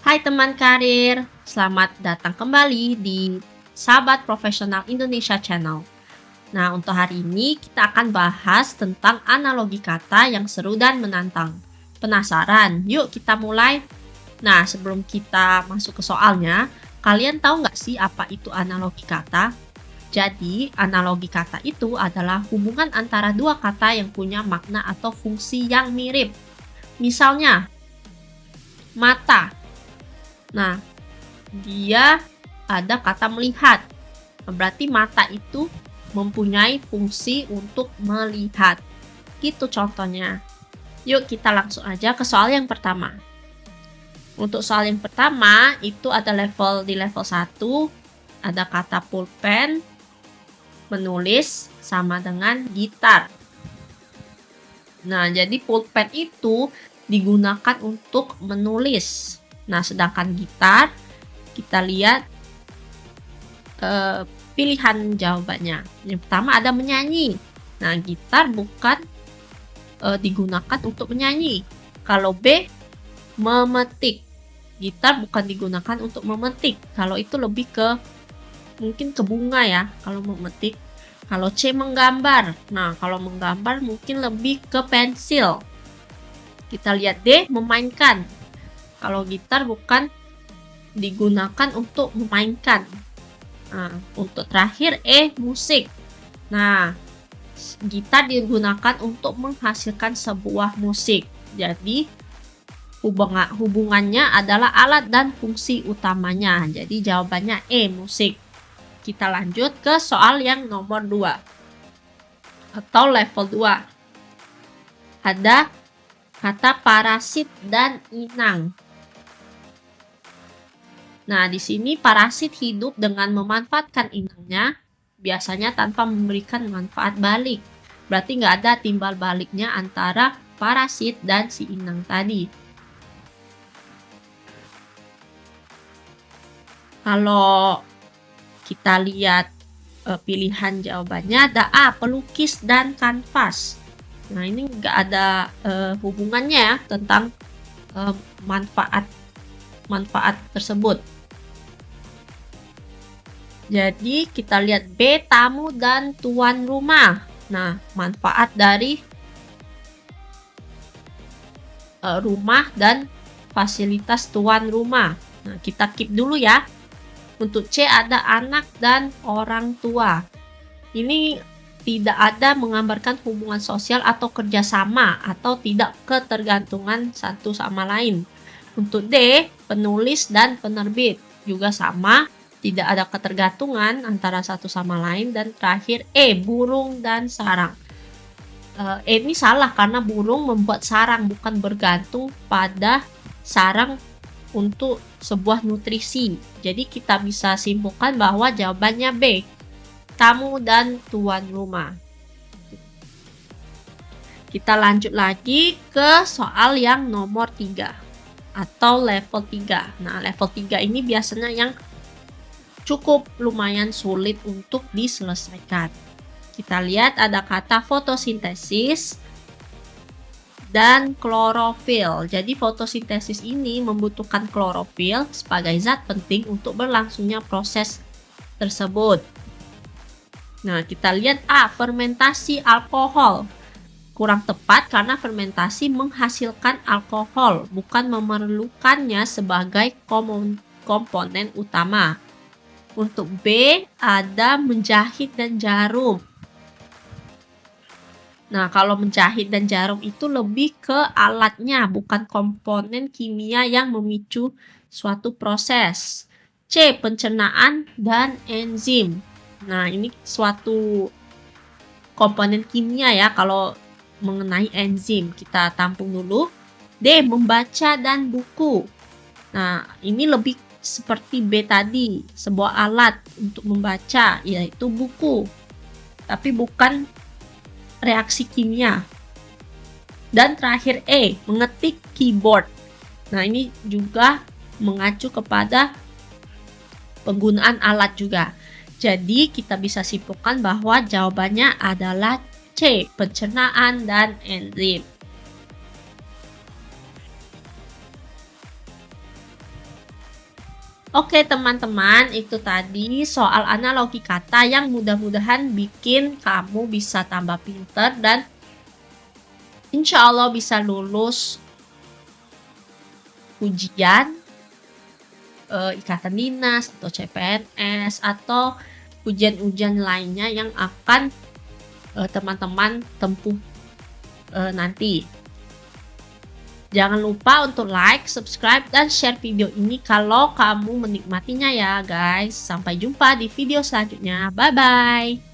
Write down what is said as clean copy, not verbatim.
Hai teman karir, selamat datang kembali di Sahabat Profesional Indonesia Channel. Nah, untuk hari ini kita akan bahas tentang analogi kata yang seru dan menantang. Penasaran? Yuk kita mulai. Nah, sebelum kita masuk ke soalnya, kalian tahu nggak sih apa itu analogi kata? Jadi, analogi kata itu adalah hubungan antara dua kata yang punya makna atau fungsi yang mirip. Misalnya, mata. Nah, dia ada kata melihat. Berarti mata itu mempunyai fungsi untuk melihat. Gitu contohnya. Yuk kita langsung aja ke soal yang pertama. Untuk soal yang pertama itu ada di level 1 ada kata pulpen, menulis sama dengan gitar. Nah, jadi pulpen itu digunakan untuk menulis. Nah, sedangkan gitar kita lihat pilihan jawabannya. Yang pertama ada menyanyi. Nah, gitar bukan digunakan untuk menyanyi. Kalau B, memetik. Gitar bukan digunakan untuk memetik. Kalau itu lebih ke mungkin ke bunga ya, kalau memetik. Kalau C, menggambar. Nah, kalau menggambar mungkin lebih ke pensil. Kita lihat D, memainkan. Kalau gitar bukan digunakan untuk memainkan. Nah, untuk terakhir E, musik. Nah, gitar digunakan untuk menghasilkan sebuah musik. Jadi, hubungannya adalah alat dan fungsi utamanya. Jadi, jawabannya E, musik. Kita lanjut ke soal yang nomor 2 atau level 2. Ada kata parasit dan inang. Nah, di sini parasit hidup dengan memanfaatkan inangnya, biasanya tanpa memberikan manfaat balik. Berarti nggak ada timbal baliknya antara parasit dan si inang tadi. Kalau kita lihat pilihan jawabannya ada A, pelukis dan kanvas. Nah, ini nggak ada hubungannya ya tentang manfaat tersebut. Jadi kita lihat B, tamu dan tuan rumah. Nah, manfaat dari rumah dan fasilitas tuan rumah. Nah, kita keep dulu ya. Untuk C ada anak dan orang tua. Ini tidak ada menggambarkan hubungan sosial atau kerjasama atau tidak ketergantungan satu sama lain. Untuk D, penulis dan penerbit juga sama. Tidak ada ketergantungan antara satu sama lain. Dan terakhir E, burung dan sarang. Ini salah karena burung membuat sarang, bukan bergantung pada sarang untuk sebuah nutrisi. Jadi kita bisa simpulkan bahwa jawabannya B, tamu dan tuan rumah. Kita lanjut lagi ke soal yang nomor 3 atau level 3. Nah, level 3 ini biasanya yang cukup lumayan sulit untuk diselesaikan. Kita lihat ada kata fotosintesis dan klorofil. Jadi fotosintesis ini membutuhkan klorofil sebagai zat penting untuk berlangsungnya proses tersebut. Nah, kita lihat A, fermentasi alkohol. Kurang tepat karena fermentasi menghasilkan alkohol, bukan memerlukannya sebagai komponen utama. Untuk B, ada menjahit dan jarum. Nah, kalau menjahit dan jarum itu lebih ke alatnya, bukan komponen kimia yang memicu suatu proses. C, pencernaan dan enzim. Nah, ini suatu komponen kimia ya kalau mengenai enzim. Kita tampung dulu. D, membaca dan buku. Nah, ini lebih seperti B tadi, sebuah alat untuk membaca, yaitu buku. Tapi bukan reaksi kimia. Dan terakhir E, mengetik keyboard. Nah, ini juga mengacu kepada penggunaan alat juga. Jadi kita bisa simpulkan bahwa jawabannya adalah C, pencernaan dan enzim. Oke teman-teman, itu tadi soal analogi kata yang mudah-mudahan bikin kamu bisa tambah pinter dan insya Allah bisa lulus ujian ikatan dinas atau CPNS atau ujian-ujian lainnya yang akan teman-teman tempuh nanti. Jangan lupa untuk like, subscribe, dan share video ini kalau kamu menikmatinya ya guys. Sampai jumpa di video selanjutnya. Bye-bye.